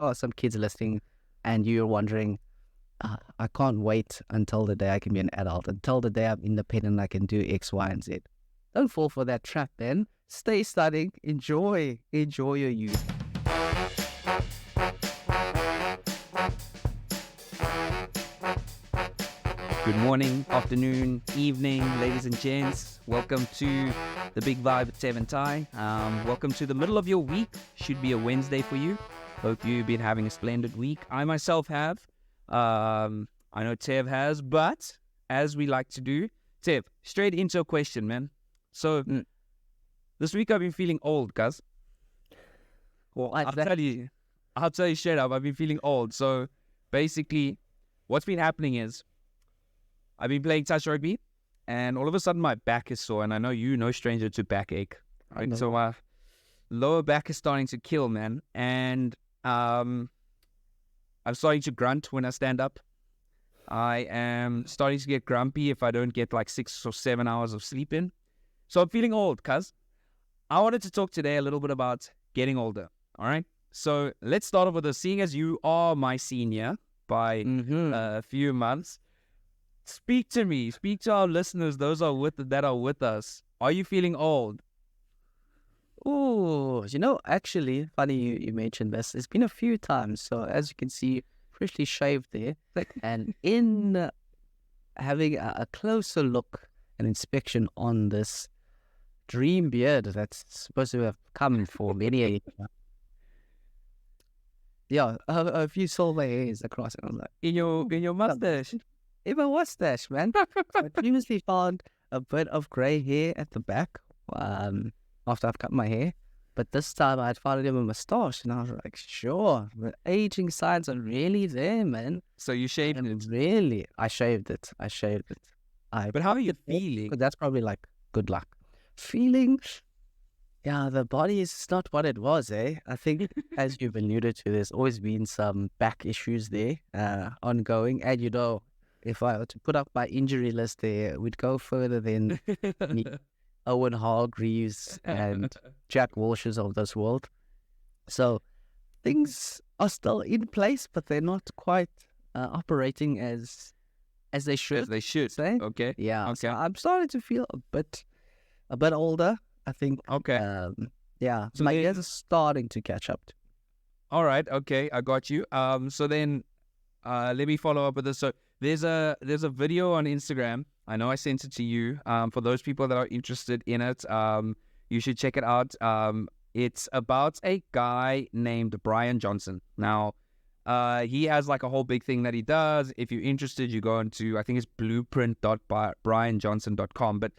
are some kids listening and you're wondering, I can't wait until the day I can be an adult, until the day I'm independent, I can do X, Y, and Z. Don't fall for that trap, man. Stay studying. Enjoy your youth. Good morning, afternoon, evening, ladies and gents. Welcome to the Big Vibe with Tev and Ty. Welcome to the middle of your week. Should be a Wednesday for you. Hope you've been having a splendid week. I myself have. I know Tev has, but as we like to do, Tev, straight into a question, man. So this week I've been feeling old, cuz. Well, I'll tell you straight up, I've been feeling old. So basically, what's been happening is I've been playing touch rugby, and all of a sudden my back is sore, and I know you, no stranger to backache, right? So my lower back is starting to kill, man, and I'm starting to grunt when I stand up. I am starting to get grumpy if I don't get like 6 or 7 hours of sleep in. So I'm feeling old, cuz. I wanted to talk today a little bit about getting older, all right? So let's start off with this. Seeing as you are my senior by a few months, speak to me. Speak to our listeners, those that are with us. Are you feeling old? Oh, actually, funny you mentioned this. It's been a few times. So as you can see, freshly shaved there. And in having a closer look, an inspection on this dream beard that's supposed to have come for many a year. Yeah, a few silver hairs across it. I was like, In your mustache? in my mustache, man. I previously found a bit of grey hair at the back after I've cut my hair. But this time I'd found it in my moustache, and I was like, sure, the aging signs are really there, man. So you shaved it? Really, I shaved it. But how are you feeling? That's probably like good luck. Feeling, yeah, the body is not what it was, eh? I think, as you've alluded to, there's always been some back issues there, ongoing. And if I were to put up my injury list there, we'd go further than Owen Hargreaves and Jack Walsh's of this world. So things are still in place, but they're not quite operating as they should. As they should. Say. Okay. Yeah. Okay. So I'm starting to feel a bit older, I think. Okay. Yeah. So my ears are starting to catch up. All right. Okay. I got you. So then, let me follow up with this. So there's a video on Instagram. I know I sent it to you. For those people that are interested in it, you should check it out. It's about a guy named Brian Johnson. Now, he has like a whole big thing that he does. If you're interested, you go into, I think it's blueprint.brianjohnson.com. But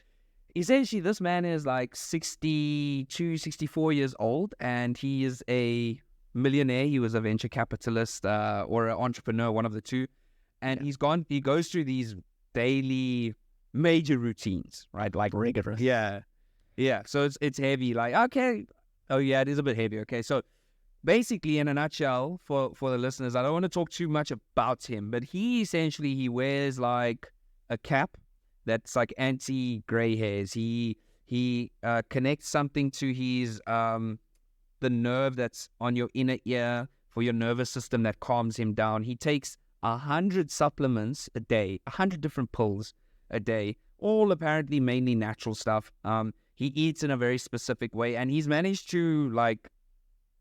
essentially, this man is like 62, 64 years old, and he is a millionaire. He was a venture capitalist or an entrepreneur, one of the two. And he goes through these daily major routines, right? Like rigorous. Yeah. So it's heavy. Like, okay. Oh yeah, it is a bit heavy. Okay. So basically, in a nutshell, for the listeners, I don't want to talk too much about him, but he wears like a cap that's like anti-gray hairs. He connects something to his the nerve that's on your inner ear for your nervous system that calms him down. He takes 100 supplements a day, 100 different pills a day, all apparently mainly natural stuff. He eats in a very specific way, and he's managed to like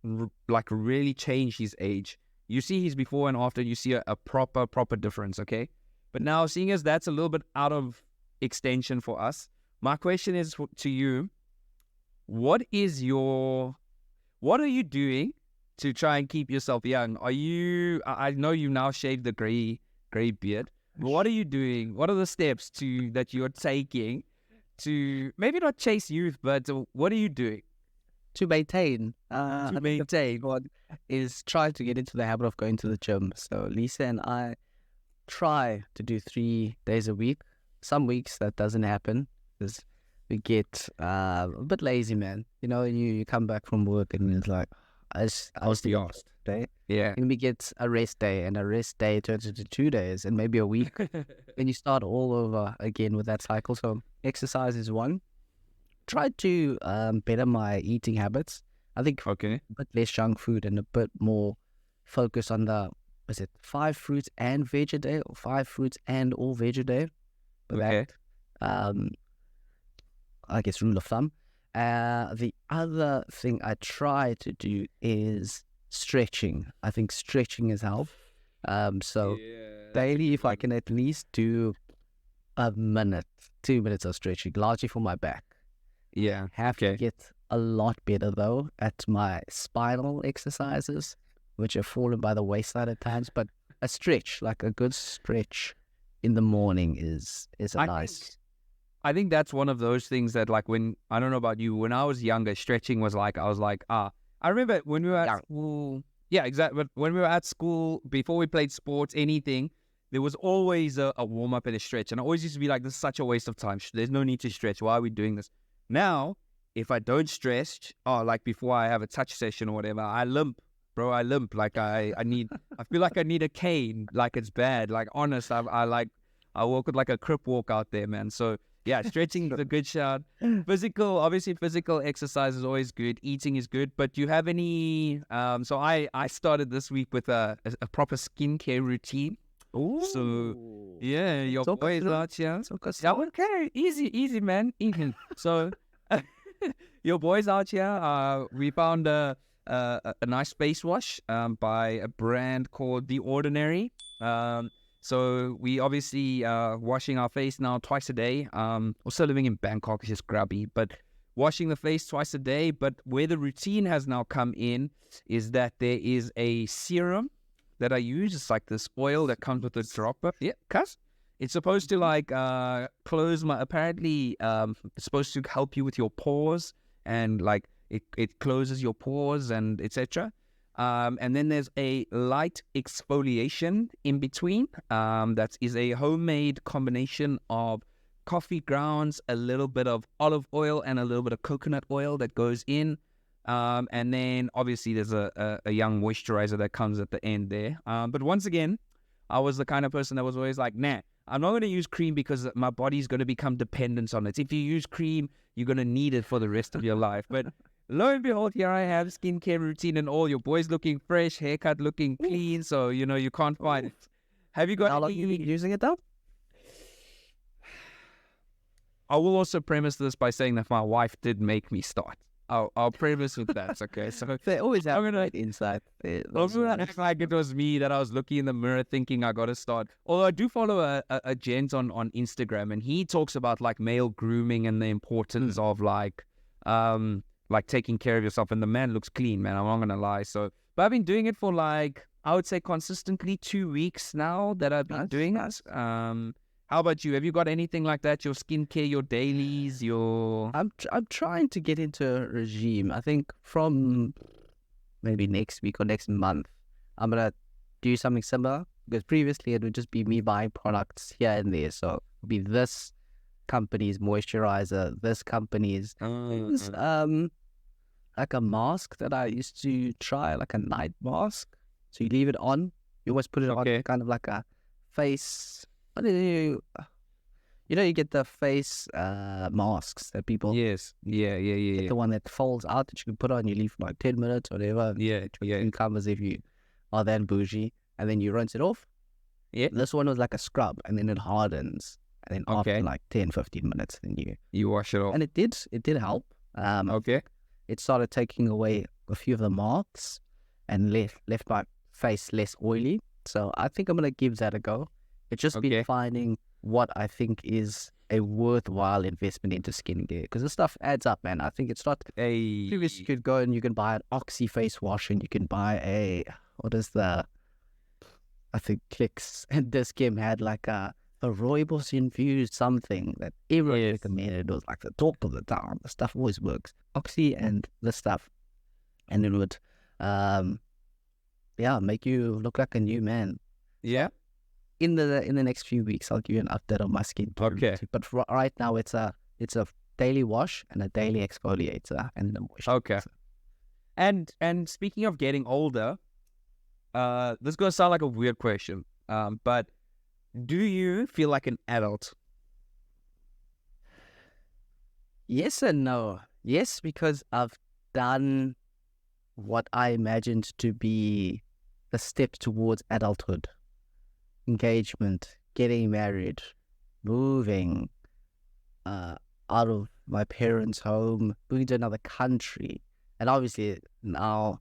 really change his age. You see his before and after, you see a proper difference, okay? But now, seeing as that's a little bit out of extension for us, my question is to you, what are you doing to try and keep yourself young? I know you now shaved the gray beard. What are you doing? What are the steps that you're taking to maybe not chase youth, but what are you doing? To maintain. What is try to get into the habit of going to the gym. So Lisa and I try to do 3 days a week. Some weeks that doesn't happen because we get a bit lazy, man. You come back from work and it's like, I was the last day. Yeah. And we get a rest day, and a rest day turns into 2 days and maybe a week. Then you start all over again with that cycle. So exercise is one. Try to better my eating habits. I think Okay. a bit less junk food and a bit more focus on is it 5 fruits and veg a day, or 5 fruits and all veg a day? But Okay. that, I guess, rule of thumb. The other thing I try to do is stretching. I think stretching has helped. So daily, if I can at least do a minute, 2 minutes of stretching, largely for my back. Yeah. Have to get a lot better though at my spinal exercises, which have fallen by the wayside at times. But a stretch, like a good stretch in the morning, is nice. I think that's one of those things that, like, when, I don't know about you, when I was younger, stretching was like, I was like, I remember when we were at school. Yeah, exactly. But when we were at school, before we played sports, anything, there was always a warm up and a stretch. And I always used to be like, this is such a waste of time. There's no need to stretch. Why are we doing this? Now, if I don't stretch, like before I have a touch session or whatever, I limp, bro. I limp. Like I feel like I need a cane. Like it's bad. Like honest, I walk with like a crip walk out there, man. So yeah, stretching is a good shout. Obviously physical exercise is always good. Eating is good. But do you have any, so I started this week with a proper skincare routine. Ooh. So yeah, your boys out here. Yeah, okay, easy, man, easy. So your boys out here, we found a nice face wash by a brand called The Ordinary. So we obviously washing our face now twice a day. Also living in Bangkok is just grubby, but washing the face twice a day. But where the routine has now come in is that there is a serum that I use. It's like this oil that comes with a dropper. Yeah, cuz it's supposed to like close my, apparently it's supposed to help you with your pores, and like it closes your pores and etc. And then there's a light exfoliation in between. That is a homemade combination of coffee grounds, a little bit of olive oil, and a little bit of coconut oil that goes in. And then obviously there's a young moisturizer that comes at the end there. But once again, I was the kind of person that was always like, nah, I'm not going to use cream because my body's going to become dependent on it. If you use cream, you're going to need it for the rest of your life. But lo and behold, here I have skincare routine and all. Your boy's looking fresh, haircut looking clean. So, you can't find it. Have you got How long have you been using it though? I will also premise this by saying that my wife did make me start. I'll premise with that, okay? So they always have an insight. I'm gonna act like it was me that I was looking in the mirror thinking I got to start. Although I do follow a gent on Instagram, and he talks about like male grooming and the importance of like taking care of yourself. And the man looks clean, man. I'm not gonna lie. So, but I've been doing it for like, I would say consistently 2 weeks now that I've been doing it. How about you? Have you got anything like that? Your skincare, your dailies, your... I'm trying to get into a regime. I think from maybe next week or next month, I'm going to do something similar. Because previously it would just be me buying products here and there. So it would be this company's moisturizer, this company's... like a mask that I used to try, like a night mask. So you leave it on. You always put it on kind of like a face... What do you get the face masks that people... Yes. Yeah. The one that folds out that you can put on, you leave for like 10 minutes or whatever. Yeah. It covers if you are that bougie. And then you rinse it off. Yeah. This one was like a scrub, and then it hardens. And then after like 10, 15 minutes, then you wash it off. And it did help. It started taking away a few of the marks and left my face less oily. So I think I'm going to give that a go. It's just been finding what I think is a worthwhile investment into skincare, because this stuff adds up, man. I think it's not previously you could go and you can buy an Oxy face wash, and you can buy I think Clicks and Discam had like a rooibos infused something that everyone recommended. It was like the talk of the town. The stuff always works. Oxy and this stuff, and it would make you look like a new man. Yeah. In the next few weeks, I'll give you an update on my skin. Okay. But right now, it's a daily wash and a daily exfoliator and a moisturizer. Okay. And speaking of getting older, this is gonna sound like a weird question, but do you feel like an adult? Yes and no. Yes, because I've done what I imagined to be the steps towards adulthood, engagement, getting married, moving out of my parents' home, moving to another country, and obviously now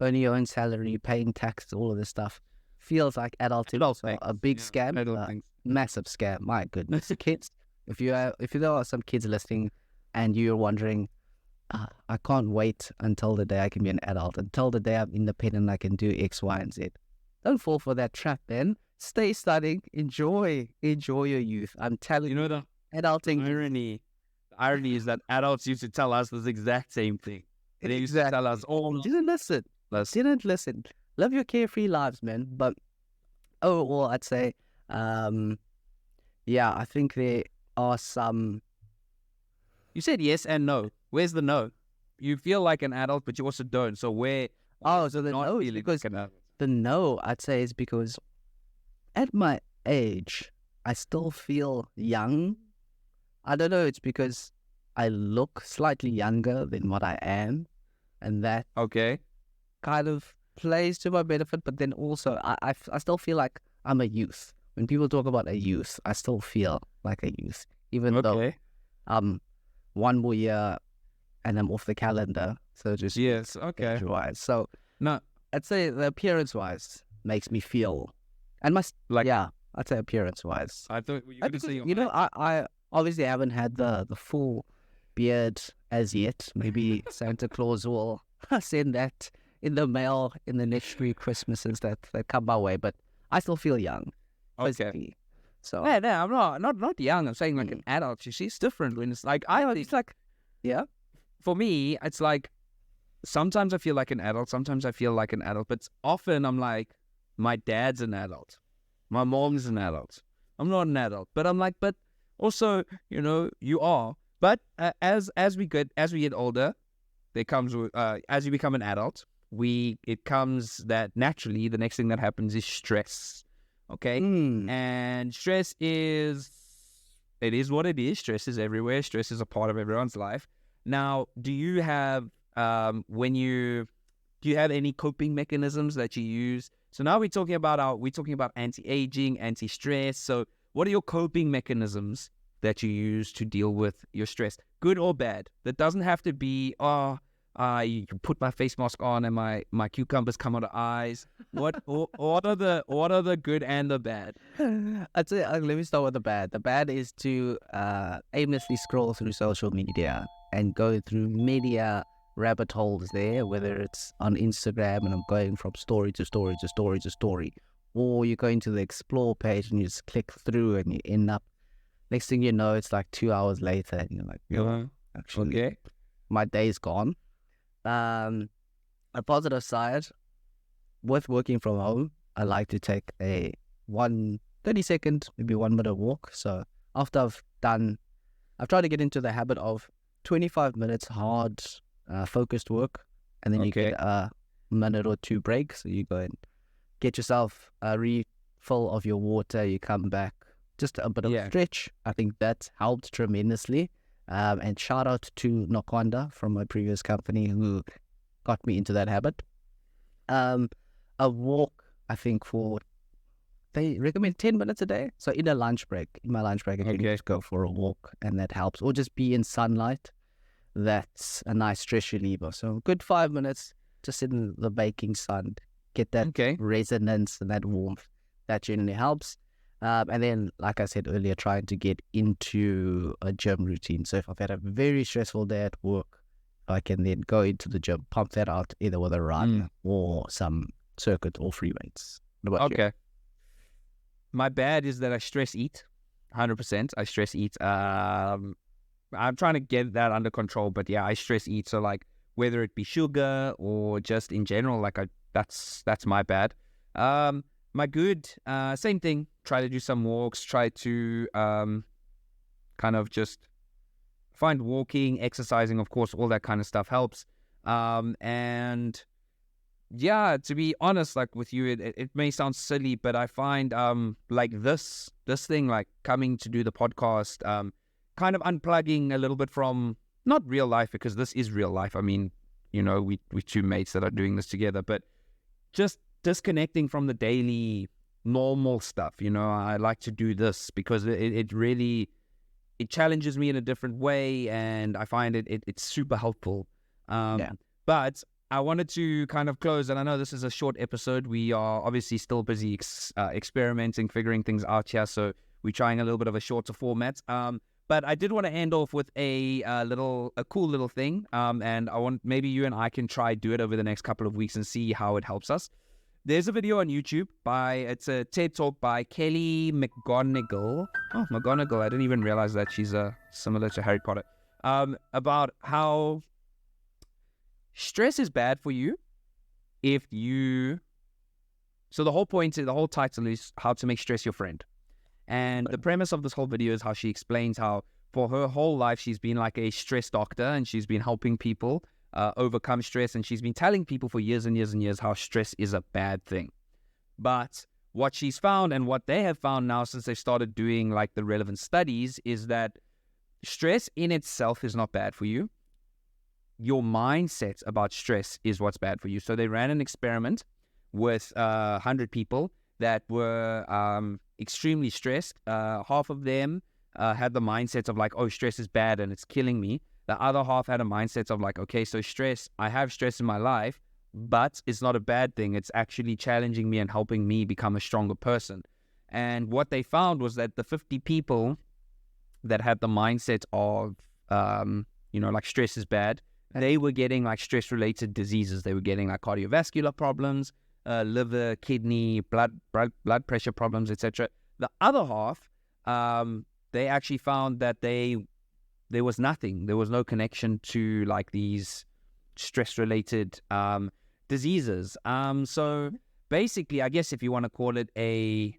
earning your own salary, paying taxes, all of this stuff feels like adulting. Adult So things. a big Yeah, scam, adult things. massive scam. My goodness, kids. If there are some kids listening, and you're wondering, I can't wait until the day I can be an adult, until the day I'm independent, I can do X, Y, and Z. Don't fall for that trap, then. Stay studying, enjoy your youth. I'm telling You know, the adulting. irony is that adults used to tell us this exact same thing. They used to tell us, Didn't listen. Didn't listen. Live your carefree lives, man. But overall, I'd say, yeah, I think there are some. You said yes and no. Where's the no? You feel like an adult, but you also don't. So where? Oh, so the not no is feeling because like an adult? the no, I'd say, is because at my age, I still feel young. I don't know. It's because I look slightly younger than what I am, and that Okay. kind of plays to my benefit. But then also, I still feel like I'm a youth. When people talk about a youth, I still feel like a youth, even though Okay. one more year and I'm off the calendar. So just Yes. Okay. age-wise. So No. I'd say the appearance-wise makes me feel, and Like yeah, I'd say appearance-wise. I thought you were I going to say. because, I obviously haven't had the full beard as yet. Maybe Santa Claus will send that in the mail in the next few Christmases that come my way. But I still feel young, Okay. physically. So No, I'm not young. I'm saying like an adult. You see, it's different when it's like it's like, yeah, for me, it's like sometimes I feel like an adult, sometimes I feel like an adult, but often I'm like, my dad's an adult, my mom's an adult. I'm not an adult, but I'm like, but also, you are. But as we get older, there comes as you become an adult, it comes that naturally the next thing that happens is stress. Okay, and stress is what it is. Stress is everywhere. Stress is a part of everyone's life. Now, do you have any coping mechanisms that you use? So now we're talking about anti-aging, anti-stress. So what are your coping mechanisms that you use to deal with your stress, good or bad? That doesn't have to be you put my face mask on and my cucumbers come out of eyes. What are the good and the bad? I'd say let me start with the bad. The bad is to aimlessly scroll through social media and go through media rabbit holes there, whether it's on Instagram and I'm going from story to story to story to story, or you're going to the explore page and you just click through and you end up, next thing you know, it's like 2 hours later and you're like, actually, my day's gone. A positive side, with working from home, I like to take a 30-second, maybe 1 minute walk. So after I've tried to get into the habit of 25 minutes hard, focused work, and then you get a minute or two break. So you go and get yourself a refill of your water, you come back, just a bit of stretch. I think that helped tremendously. And shout out to Nokwanda from my previous company who got me into that habit. A walk, I think they recommend 10 minutes a day. So in my lunch break, I can just go for a walk and that helps. Or just be in sunlight. That's a nice stress reliever. So good 5 minutes, just sit in the baking sun, get that resonance and that warmth. That generally helps. And then, like I said earlier, trying to get into a gym routine. So if I've had a very stressful day at work, I can then go into the gym, pump that out either with a run or some circuit or free weights. What about you? My bad is that I stress eat, 100%. I stress eat. I'm trying to get that under control, but yeah, I stress eat. So like whether it be sugar or just in general, like that's my bad. My good, same thing. Try to do some walks. Try to kind of just find walking, exercising. Of course, all that kind of stuff helps. And yeah, to be honest, like with you, it may sound silly, but I find like this thing, like coming to do the podcast, kind of unplugging a little bit from not real life, because this is real life. I mean, we two mates that are doing this together, but just disconnecting from the daily normal stuff. I like to do this because it really, it challenges me in a different way, and I find it's super helpful. But I wanted to kind of close, and I know this is a short episode. We are obviously still busy experimenting, figuring things out here, so we're trying a little bit of a shorter format. But I did want to end off with a cool little thing, and I want maybe you and I can try do it over the next couple of weeks and see how it helps us. There's a video on YouTube it's a TED Talk by Kelly McGonigal. Oh, McGonigal, I didn't even realize that she's similar to Harry Potter. About how stress is bad for you so the whole title is how to make stress your friend. And the premise of this whole video is how she explains how for her whole life she's been like a stress doctor, and she's been helping people overcome stress, and she's been telling people for years and years and years how stress is a bad thing. But what she's found, and what they have found now since they started doing like the relevant studies, is that stress in itself is not bad for you. Your mindset about stress is what's bad for you. So they ran an experiment with 100 people that were extremely stressed. Half of them had the mindset of like, oh, stress is bad and it's killing me. The other half had a mindset of like, okay, so I have stress in my life, but it's not a bad thing. It's actually challenging me and helping me become a stronger person. And what they found was that the 50 people that had the mindset of, like stress is bad, they were getting like stress-related diseases. They were getting like cardiovascular problems, liver, kidney, blood pressure problems, etc. The other half, they actually found that there was nothing. There was no connection to like these stress-related diseases. So basically, I guess if you want to call it a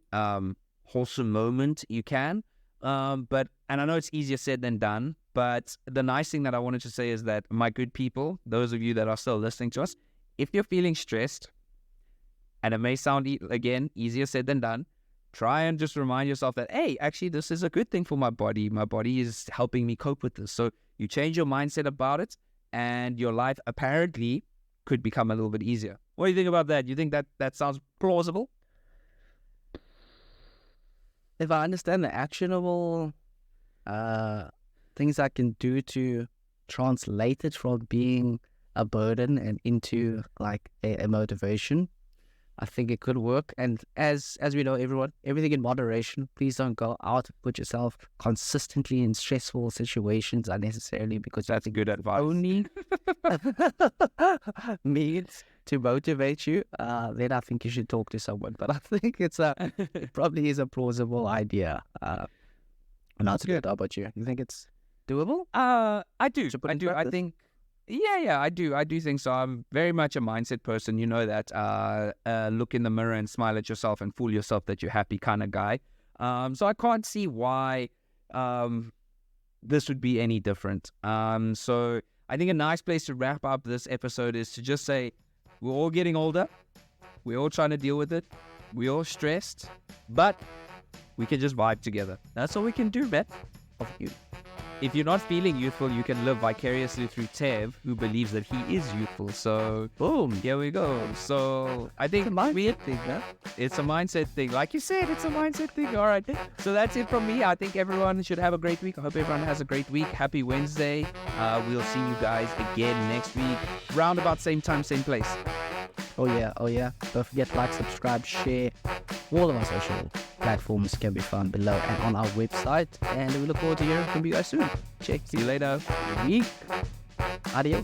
wholesome moment, you can. And I know it's easier said than done. But the nice thing that I wanted to say is that, my good people, those of you that are still listening to us, if you're feeling stressed, and it may sound, again, easier said than done, try and just remind yourself that, hey, actually, this is a good thing for my body. My body is helping me cope with this. So you change your mindset about it, and your life apparently could become a little bit easier. What do you think about that? You think that sounds plausible? If I understand the actionable things I can do to translate it from being a burden and into like a motivation, I think it could work. And as we know, everyone, everything in moderation. Please don't go out, put yourself consistently in stressful situations unnecessarily, because that's good advice. Only means to motivate you. Then I think you should talk to someone. But I think it probably is a plausible idea. Not good. How about you? You think it's doable? I do. I think. Yeah, I do. I do think so. I'm very much a mindset person. You know that. Look in the mirror and smile at yourself and fool yourself that you're happy kind of guy. So I can't see why this would be any different. So I think a nice place to wrap up this episode is to just say, we're all getting older. We're all trying to deal with it. We're all stressed, but we can just vibe together. That's all we can do, man. If you're not feeling youthful, you can live vicariously through Tev, who believes that he is youthful. So, boom, here we go. So, I think it's a mindset thing, huh? It's a mindset thing. Like you said, it's a mindset thing. All right. So that's it from me. I think everyone should have a great week. I hope everyone has a great week. Happy Wednesday. We'll see you guys again next week. Round about same time, same place. Oh yeah. Don't forget to like, subscribe, share. All of our social platforms can be found below and on our website. And we look forward to hearing from you guys soon. See you later. Week. Adios.